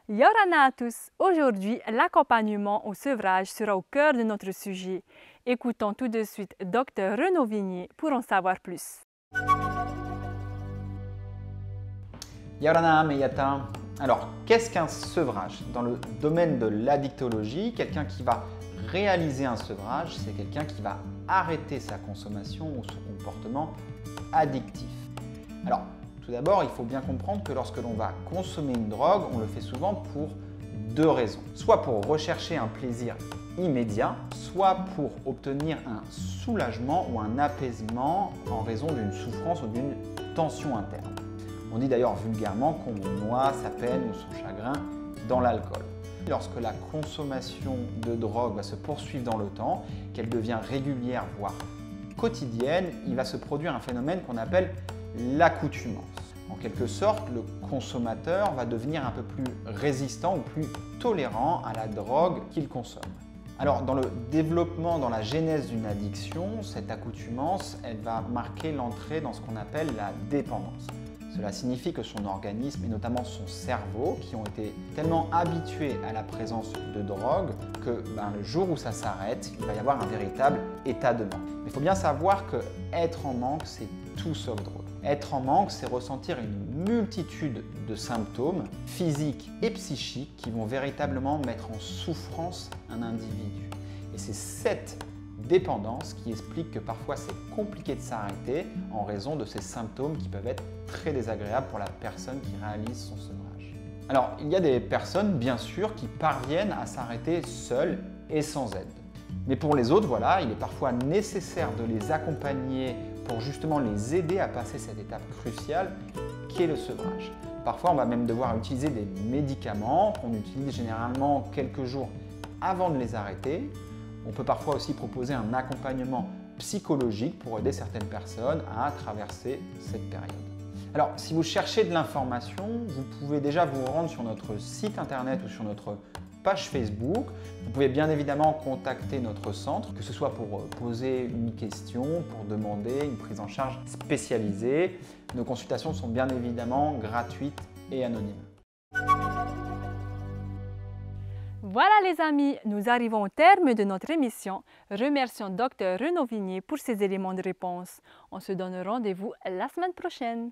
Yorana à tous! Aujourd'hui, l'accompagnement au sevrage sera au cœur de notre sujet. Écoutons tout de suite Dr Renaud Vignier pour en savoir plus. Yorana Meyata. Alors, qu'est-ce qu'un sevrage? Dans le domaine de l'addictologie, quelqu'un qui va réaliser un sevrage, c'est quelqu'un qui va arrêter sa consommation ou son comportement addictif. Alors, tout d'abord, il faut bien comprendre que lorsque l'on va consommer une drogue, on le fait souvent pour deux raisons. Soit pour rechercher un plaisir immédiat, soit pour obtenir un soulagement ou un apaisement en raison d'une souffrance ou d'une tension interne. On dit d'ailleurs vulgairement qu'on noie sa peine ou son chagrin dans l'alcool. Lorsque la consommation de drogue va se poursuivre dans le temps, qu'elle devient régulière, voire quotidienne, il va se produire un phénomène qu'on appelle l'accoutumance. En quelque sorte, le consommateur va devenir un peu plus résistant ou plus tolérant à la drogue qu'il consomme. Alors, dans le développement, dans la genèse d'une addiction, cette accoutumance, elle va marquer l'entrée dans ce qu'on appelle la dépendance. Cela signifie que son organisme et notamment son cerveau, qui ont été tellement habitués à la présence de drogue que le jour où ça s'arrête, il va y avoir un véritable état de manque. Mais il faut bien savoir que être en manque, c'est tout sauf drôle. Être en manque, c'est ressentir une multitude de symptômes physiques et psychiques qui vont véritablement mettre en souffrance un individu. Et c'est cette dépendance qui explique que parfois c'est compliqué de s'arrêter en raison de ces symptômes qui peuvent être très désagréables pour la personne qui réalise son sevrage. Alors, il y a des personnes, bien sûr, qui parviennent à s'arrêter seules et sans aide. Mais pour les autres, voilà, il est parfois nécessaire de les accompagner pour justement les aider à passer cette étape cruciale qui est le sevrage. Parfois, on va même devoir utiliser des médicaments qu'on utilise généralement quelques jours avant de les arrêter. On peut parfois aussi proposer un accompagnement psychologique pour aider certaines personnes à traverser cette période. Alors, si vous cherchez de l'information, vous pouvez déjà vous rendre sur notre site internet ou sur notre page Facebook. Vous pouvez bien évidemment contacter notre centre, que ce soit pour poser une question, pour demander une prise en charge spécialisée. Nos consultations sont bien évidemment gratuites et anonymes. Voilà les amis, nous arrivons au terme de notre émission. Remercions Dr Renaud Vignier pour ces éléments de réponse. On se donne rendez-vous la semaine prochaine.